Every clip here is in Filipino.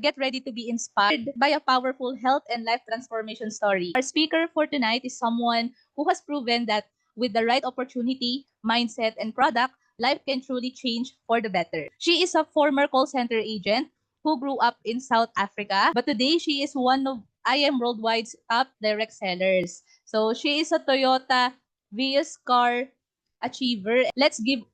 Get ready to be inspired by a powerful health and life transformation story. Our speaker for tonight is someone who has proven that with the right opportunity, mindset, and product, life can truly change for the better. She is a former call center agent who grew up in South Africa, but today she is one of IM Worldwide's top direct sellers. So she is a Toyota Vios car achiever. Let's give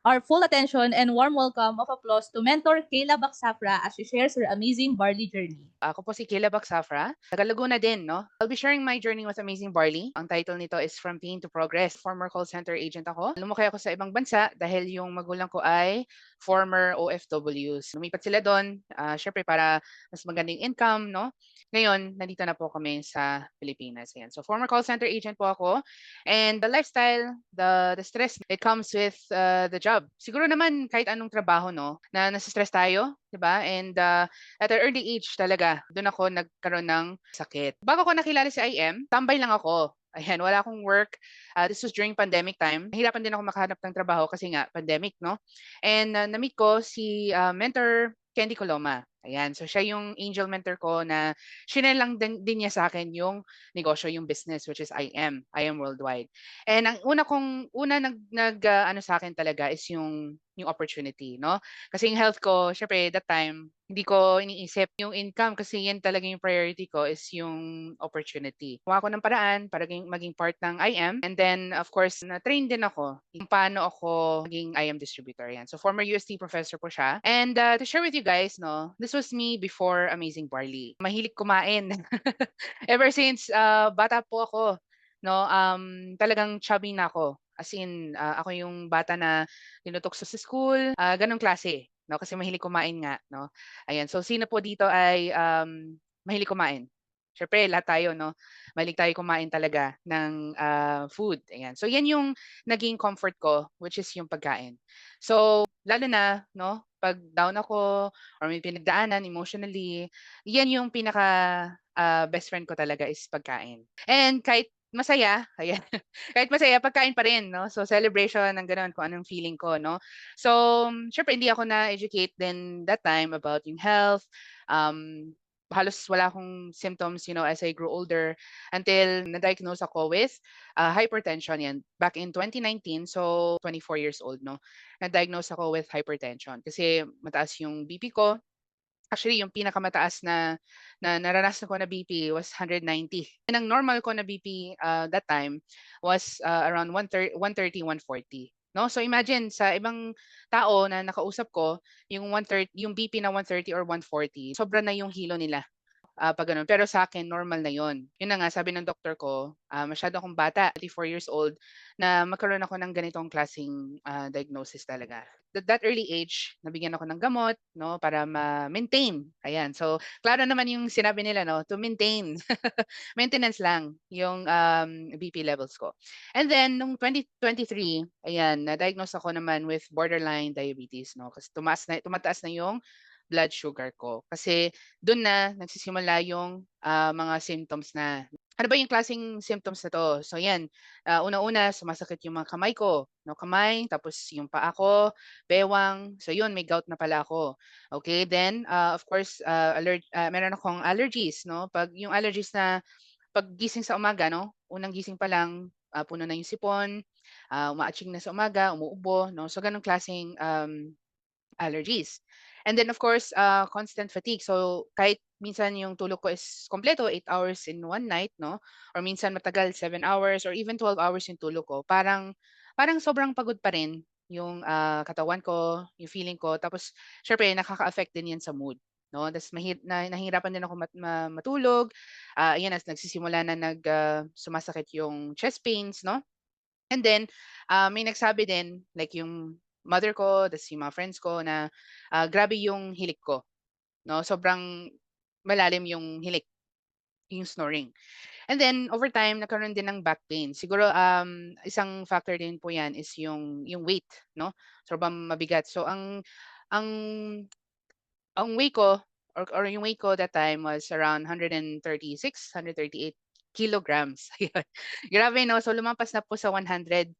our full attention and warm welcome of applause to Mentor Kayla Baksafra as she shares her amazing barley journey. Ako po si Kayla Baksafra, taga Laguna din, no? I'll be sharing my journey with Amazing Barley. Ang title nito is From Pain to Progress. Former call center agent ako. Lumaki ako sa ibang bansa dahil yung magulang ko ay former OFWs. Lumipat sila doon, syempre para mas magandang income, no? Ngayon, nandito na po kami sa Pilipinas. Ayan. So, former call center agent po ako. And the lifestyle, the stress, it comes with the job. Siguro naman kahit anong trabaho, no? Na nasa-stress tayo, di ba? And at an early age talaga, doon ako nagkaroon ng sakit. Bago ko nakilala si IM, tambay lang ako. Ayan, wala akong work. This was during pandemic time. Nahirapan din ako makahanap ng trabaho kasi nga pandemic, no? And na-meet ko si mentor Candy Coloma. Ayan, so siya yung angel mentor ko na shinare lang din niya sa akin yung negosyo, yung business, which is IM Worldwide. And ang una ano sa akin talaga is yung opportunity, no? Kasi yung health ko, syempre that time, hindi ko iniisip yung income kasi yan talaga yung priority ko is yung opportunity. Kuha ko ng paraan para maging part ng IM. And then, of course, na-train din ako kung paano ako maging IM distributor. Yan. So, former UST professor po siya. And to share with you guys, no, this was me before Amazing Barley. Mahilig kumain. Ever since bata po ako, no, talagang chubby na ako. As in, ako yung bata na tinutokso sa school, ganong klase, no? Kasi mahilig kumain nga, no? Ayan, so sino po dito ay mahilig kumain? Siyempre, lahat tayo, no? Mahilig tayo kumain talaga ng food. Ayan. So, yan yung naging comfort ko, which is yung pagkain. So, lalo na, no? Pag down ako or may pinagdaanan emotionally, yan yung pinaka best friend ko talaga is pagkain. And kahit masaya, ayan, kahit masaya, pagkain pa rin, no? So, celebration ng gano'n, kung anong feeling ko, no? So, syempre hindi ako na-educate din that time about yung health. Um, Halos wala akong symptoms, as I grew older until na-diagnose ako with hypertension yan back in 2019, so 24 years old, no? Na-diagnose ako with hypertension kasi mataas yung BP ko. Actually, yung pinakamataas na naranasan ko na BP was 190. And ang normal ko na BP that time was around 130, 140. No? So imagine sa ibang tao na nakausap ko, yung 130, yung BP na 130 or 140, sobra na yung hilo nila. 'Pag gano'n. Pero sa akin normal na 'yon. 'Yun na nga sabi ng doktor ko, masyado akong bata, 34 years old, na magkaroon ako ng ganitong klaseng diagnosis talaga. That early age, nabigyan ako ng gamot, 'no, para ma-maintain, ayan. So, klaro naman yung sinabi nila, 'no, to maintain, maintenance lang yung BP levels ko. And then nung 2023, ayan, na-diagnose ako naman with borderline diabetes, 'no, kasi tumataas na yung blood sugar ko. Kasi dun na nagsisimula yung mga symptoms na. Ano ba yung klaseng symptoms na 'to? So 'yan, una-una sumasakit yung mga kamay ko, 'no, kamay, tapos yung paa ko, bewang. So 'yun, may gout na pala ako. Okay, then, of course, meron akong allergies, 'no. 'Pag yung allergies na paggising sa umaga, 'no, unang gising pa lang, puno na yung sipon, uma-atching na sa umaga, umuubo, 'no. So gano'ng klaseng allergies. And then of course, constant fatigue. So kahit minsan yung tulog ko is kompleto 8 hours in one night, no? Or minsan matagal 7 hours or even 12 hours yung tulog ko. Parang sobrang pagod pa rin yung katawan ko, yung feeling ko. Tapos syempre nakaka-affect din yan sa mood. No, tas nahihirapan din ako matulog. Ayan, as nagsisimula na sumasakit yung chest pains, no? And then, may nagsabi din, like yung mother ko, tas yung mga friends ko na, grabe yung hilik ko, 'no, sobrang malalim yung hilik, yung snoring. And then over time nagkaroon din ng back pain. Siguro, isang factor din po 'yan is yung weight, no, sobrang mabigat. So ang weight ko or yung weight ko that time was around 136, 138 kilograms, ayun. Grabe 'no, so lumampas na po sa 100,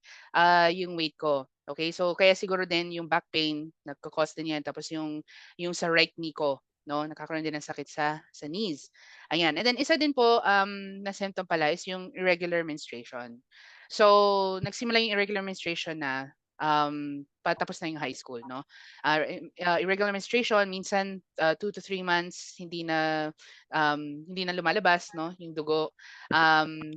yung weight ko. Okay, so kaya siguro din yung back pain nagko-cause din 'yan tapos yung sa right knee ko. no? Nagkakaroon din ng sakit sa knees. Ayan. And then isa din po na symptom pala is yung irregular menstruation. So, nagsimula yung irregular menstruation na patapos na yung high school, no? Irregular menstruation, minsan 2 to 3 months hindi na lumalabas, no? Yung dugo.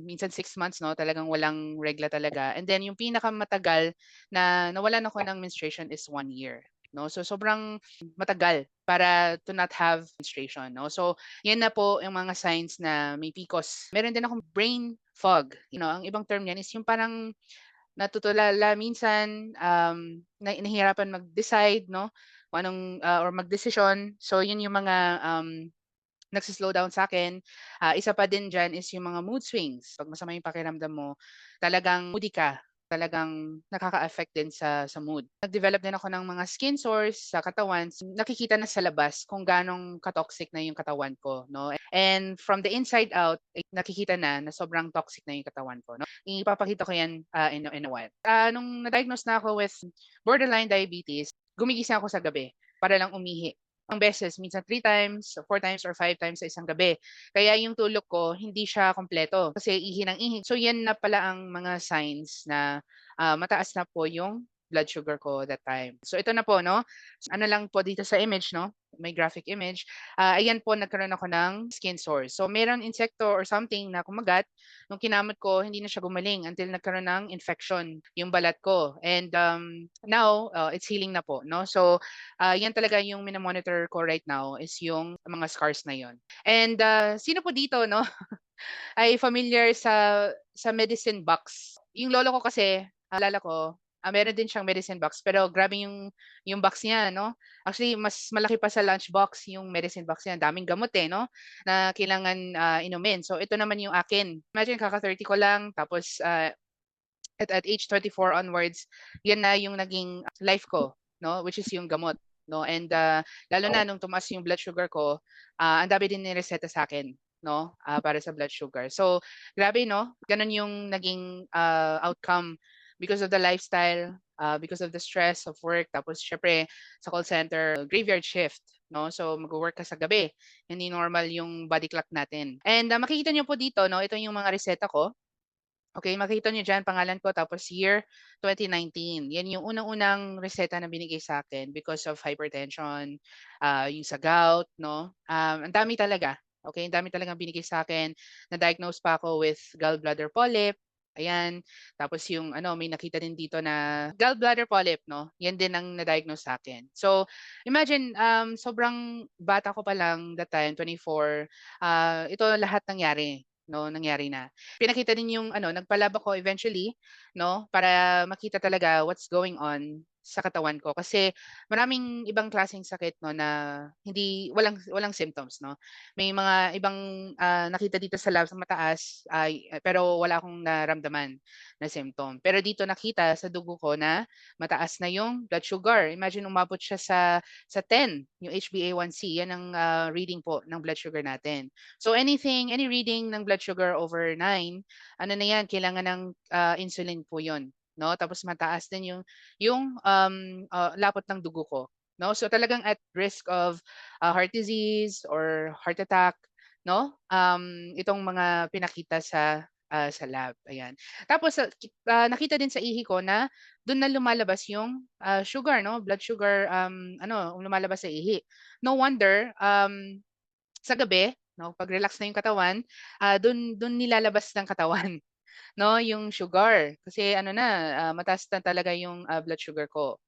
Minsan 6 months, no? Talagang walang regla talaga. And then yung pinakamatagal na nawalan ako ng menstruation is 1 year. No? So sobrang matagal para to not have menstruation, no? So yan na po yung mga signs na may PCOS. Meron din akong brain fog. Ang ibang term niyan is yung parang natutulala minsan, nahihirapan mag-decide, no? Kung anong or magdesisyon. So yun yung mga nagsi-slow down sa'kin. Isa pa din diyan is yung mga mood swings. 'Pag masama yung pakiramdam mo, talagang moody ka, talagang nakaka-affect din sa mood. Nag-develop din ako ng mga skin sores sa katawan. Nakikita na sa labas kung ganong ka-toxic na yung katawan ko, 'no. And from the inside out, nakikita na sobrang toxic na yung katawan ko, 'no. Ipapakita ko yan, in a while. Nung na-diagnose na ako with borderline diabetes, gumigising ako sa gabi para lang umihi ang beses, minsan 3 times, 4 times, or 5 times sa isang gabi. Kaya yung tulog ko hindi siya kumpleto kasi ihi ng ihi. So yan na pala ang mga signs na mataas na po yung blood sugar ko that time. So ito na po, no? Ano lang po dito sa image, no? May graphic image. Ayan po, nagkaroon ako ng skin sores. So meron insekto or something na kumagat. Nung kinamot ko, hindi na siya gumaling until nagkaroon ng infection yung balat ko. And now, it's healing na po, no? So yan talaga yung monitor ko right now is yung mga scars na yon. And sino po dito, no, ay familiar sa medicine box? Yung lolo ko kasi, alala ko, meron din siyang medicine box pero grabe yung box niya, no? Actually, mas malaki pa sa lunch box yung medicine box niya. Daming gamot no, na kailangan inumin. So ito naman yung akin. Imagine kaka-30 ko lang tapos at age 34 onwards, yan na yung naging life ko, no? Which is yung gamot, no? And lalo na nung tumaas yung blood sugar ko, ang dami din nireseta sa akin, no? Para sa blood sugar. So, grabe, no? Ganun yung naging outcome because of the lifestyle, because of the stress of work. Tapos, syempre, sa call center, graveyard shift, no? So, mag-work ka sa gabi. Hindi normal yung body clock natin. And makikita nyo po dito, no? Ito yung mga reseta ko. Okay, makita niyo diyan pangalan ko tapos year 2019. Yan yung unang-unang reseta na binigay sa akin because of hypertension, yung sa gout, no? Ang dami talaga. Okay, ang dami talagang binigay sa akin. Na-diagnose pa ako with gallbladder polyp. Ayan. Tapos yung may nakita din dito na gallbladder polyp, no? Yan din ang na-diagnose sa akin. So, imagine sobrang bata ko pa lang that time, 24. Ito lahat nangyari, no? Nangyari na. Pinakita din yung nagpa-lab ako eventually, 'no, para makita talaga what's going on sa katawan ko. Kasi maraming ibang klaseng sakit 'no na walang symptoms 'no. May mga ibang, nakita dito sa lab sa mataas pero wala akong naramdaman na symptom. Pero dito nakita sa dugo ko na mataas na yung blood sugar. Imagine umabot siya sa 10 yung HbA1c, yan ang reading po ng blood sugar natin. So any reading ng blood sugar over 9, ano na 'yan, kailangan ng insulin po 'yon, 'no? Tapos mataas din yung lapot ng dugo ko, 'no? So talagang at risk of heart disease or heart attack, 'no? Itong mga pinakita sa lab, ayan. Tapos nakita din sa ihi ko na do'n na lumalabas yung sugar, 'no, blood sugar, lumalabas sa ihi. No wonder, sa gabi, 'no, 'pag relax na yung katawan, dun nilalabas ng katawan, 'no, yung sugar. Kasi mataas na talaga yung blood sugar ko,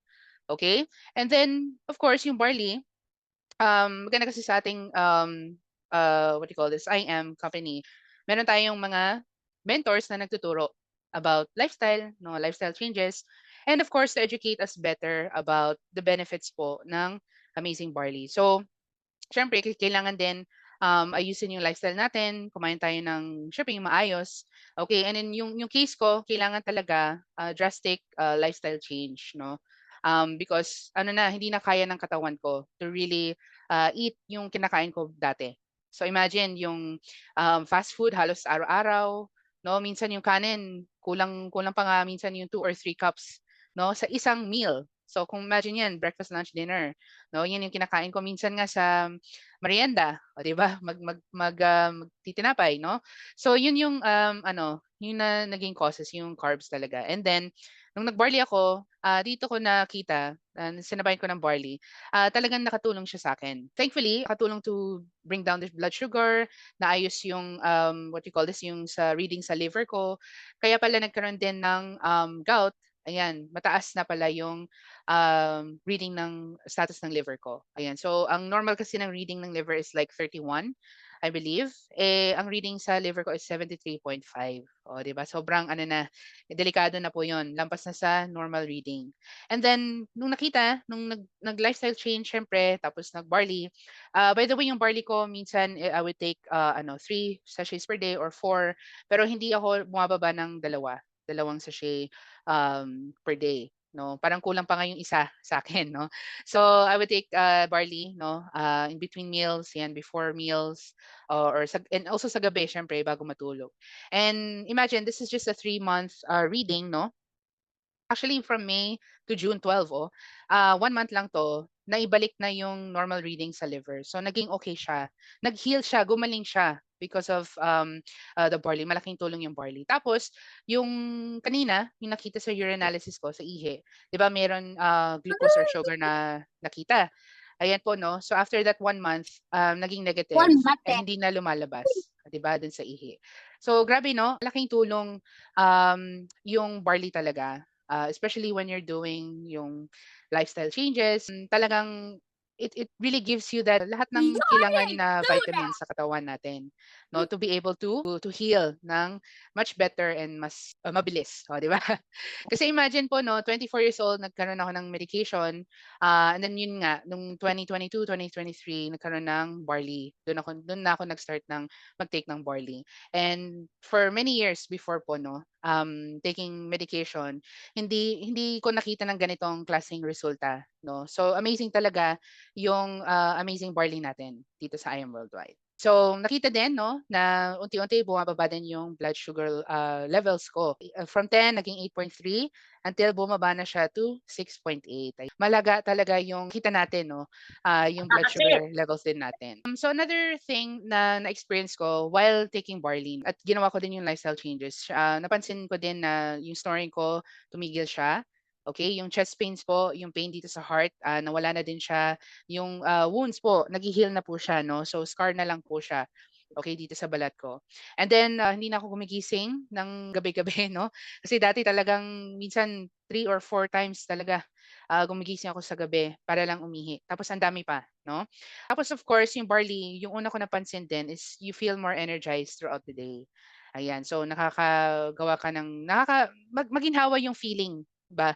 okay. And then, of course, yung barley, maganda kasi sa ating, what do you call this, IM company, meron tayong mga mentors na nagtuturo about lifestyle, no, lifestyle changes, and of course, to educate us better about the benefits po ng Amazing Barley. So, siyempre kailangan din, ayusin yung lifestyle natin, kumain tayo ng siyempre yung maayos. Okay, and then yung case ko kailangan talaga, drastic, lifestyle change 'no. Because hindi na kaya ng katawan ko to really, eat yung kinakain ko dati. So imagine yung, fast food halos araw-araw 'no, minsan yung kanin kulang kulang pa nga minsan yung 2 or 3 cups 'no, sa isang meal. So kung imagine 'yan, breakfast, lunch, dinner, 'no? 'Yan yung kinakain ko minsan nga sa merienda, o 'di ba? Magtitinapay, 'no? So 'yun yung, ano, yun na naging causes, yung carbs talaga. And then nung nag-barley ako, dito ko nakita, sinabayan ko ng barley, talagang nakatulong siya sa akin. Thankfully, nakatulong to bring down the blood sugar, naayos yung, what you call this, yung sa reading sa liver ko. Kaya pala nagkaroon din ng, gout, ayan, mataas na pala yung, reading ng status ng liver ko, ayan. So ang normal kasi ng reading ng liver is like 31, I believe. Eh, ang reading sa liver ko is 73.5. Oh, 'di ba? Sobrang ano na, delikado na po 'yon. Lampas na sa normal reading. And then nung nakita, nung nag-lifestyle change siyempre, tapos nag-barley. By the way, yung barley ko minsan I would take ano 3 sachets per day or 4, pero hindi ako bumababa ng dalawang sachet per day. No, parang kulang pa nga yung isa sa akin, no. So I would take barley, no, in between meals, yan, before meals, or and also sa gabi, syempre, bago matulog. And imagine, this is just a 3 month reading, no? Actually, from May to June 12, 1 month lang 'to, naibalik na yung normal reading sa liver. So naging okay siya. Nag-heal siya, gumaling siya because of, the barley. Malaking tulong yung barley. Tapos yung kanina, yung nakita sa urinalysis ko, sa ihi, 'di ba meron, glucose or sugar na nakita. Ayan po 'no. So after that 1 month, naging negative and hindi na lumalabas, 'di ba, dun sa ihi. So grabe 'no, malaking tulong, yung barley talaga. Especially when you're doing yung lifestyle changes, talagang it really gives you that lahat ng kailangan na vitamins sa katawan natin, 'no, to be able to heal ng much better and mas, mabilis, oh, 'di ba? Kasi imagine po 'no, 4 years old nagkaroon ako ng medication, and then yun nga nung 2022, 2023 nagkaroon ng barley. Dun na ako nag-start ng mag-take ng barley. And for many years before po 'no, taking medication, hindi ko nakita ng ganitong klaseng resulta, 'no. So amazing talaga yung, amazing barley natin dito sa I Am Worldwide. So nakita din 'no, na unti-unti bumababa din yung blood sugar, levels ko. From 10 naging 8.3 until bumaba na siya to 6.8. Malaga talaga yung kita natin 'no, yung blood sugar levels din natin. So another thing na na-experience ko while taking barley at ginawa ko din yung lifestyle changes, napansin ko din na yung snoring ko tumigil siya. Okay, yung chest pains po, yung pain dito sa heart, nawala na din siya. Yung, wounds po, naghi-heal na po siya 'no, so scar na lang po siya, okay, dito sa balat ko. And then, hindi na ako gumigising ng gabi-gabi 'no, kasi dati talagang minsan 3 or 4 times talaga, gumigising ako sa gabi para lang umihi, tapos ang dami pa 'no. Tapos of course yung barley, yung una ko napansin din is you feel more energized throughout the day. Ayan, so nakakagawa ka ng maginhawa yung feeling ba,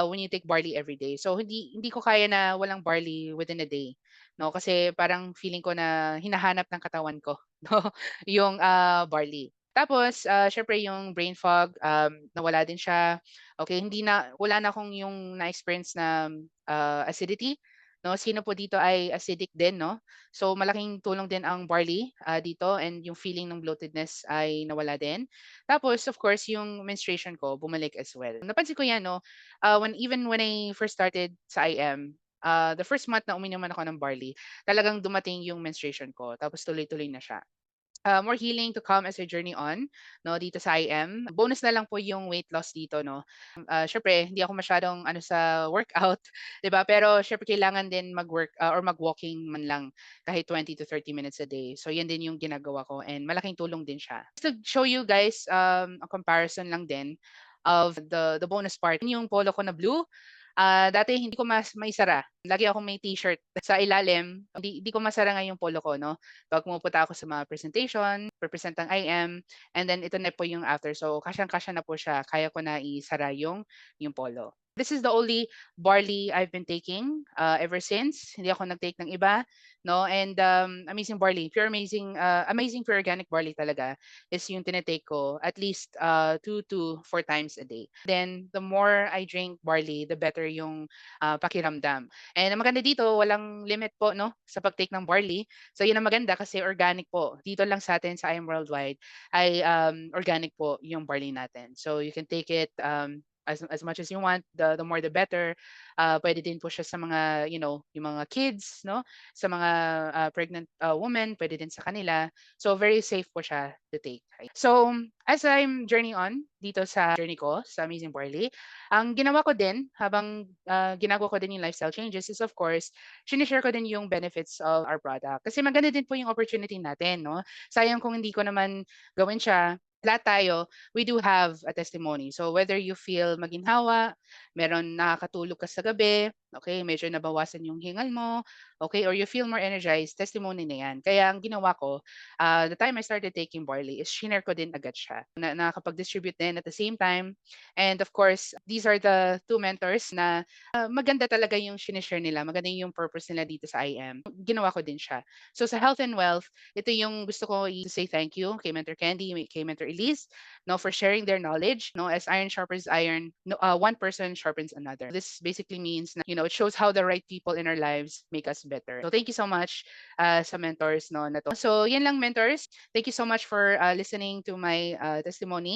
when you take barley every day. So hindi hindi ko kaya na walang barley within a day, 'no, kasi parang feeling ko na hinahanap ng katawan ko 'no, yung, barley. Tapos, siyempre yung brain fog, nawala din siya. Okay, wala na akong yung na-experience na, acidity, 'no. Sino po dito ay acidic din, 'no? So malaking tulong din ang barley, dito, and yung feeling ng bloatedness ay nawala din. Tapos of course yung menstruation ko bumalik as well. Napansin ko 'yan 'no, when I first started sa IM, the first month na uminom ako ng barley, talagang dumating yung menstruation ko tapos tuloy-tuloy na siya. More healing to come as I journey on, 'no, dito sa IM. Bonus na lang po yung weight loss dito 'no. Siyempre hindi ako masyadong ano sa workout, 'di ba? Pero siyempre kailangan din or mag-walking man lang kahit 20 to 30 minutes a day. So 'yan din yung ginagawa ko and malaking tulong din siya. Just to show you guys, a comparison lang din of the bonus part, yung polo ko na blue. Dati hindi ko maisara. Lagi akong may t-shirt sa ilalim, hindi ko masara nga yung polo ko 'no. 'Pag pumupunta ako sa mga presentation, represent ang IM, and then ito na po yung after. So kasyang-kasya na po siya, kaya ko na isara yung polo. This is the only barley I've been taking, ever since. Hindi ako nag-take ng iba 'no, and, amazing barley, amazing pure organic barley talaga is yung tini-take ko at least, 2 to 4 times a day. Then the more I drink barley, the better yung, pakiramdam. And ang maganda dito, walang limit po 'no, sa pag-take ng barley. So yun ang maganda kasi organic po. Dito lang sa'tin sa I Am Worldwide ay, organic po yung barley natin. So you can take it, as much as you want, the more the better. Pwede din po siya sa mga, yung mga kids, no? Sa mga pregnant women, pwede din sa kanila. So very safe po siya to take. So as I'm journeying on dito sa journey ko sa Amazing Barley, ang ginawa ko din habang ginagawa ko din yung lifestyle changes is of course, sinishare ko din yung benefits of our product. Kasi maganda din po yung opportunity natin, no? Sayang kung hindi ko naman gawin siya. Lahat tayo, we do have a testimony. So whether you feel maginhawa, meron nakakatulog ka sa gabi, okay, medyo nabawasan yung hingal mo, okay, or you feel more energized, testimony na yan. Kaya ang ginawa ko, the time I started taking barley is shinare ko din agad siya. Nakakapag-distribute din at the same time. And of course, these are the two mentors na maganda talaga yung sinishare nila. Maganda yung purpose nila dito sa IM. Ginawa ko din siya. So sa health and wealth, ito yung gusto ko say thank you kay Mentor Candy, kay Mentor Elise, no, for sharing their knowledge. No, as iron sharpens iron, no, one person sharpens another. This basically means, it shows how the right people in our lives make us better. So thank you so much sa mentors, no, na to. So yan lang, mentors. Thank you so much for listening to my testimony.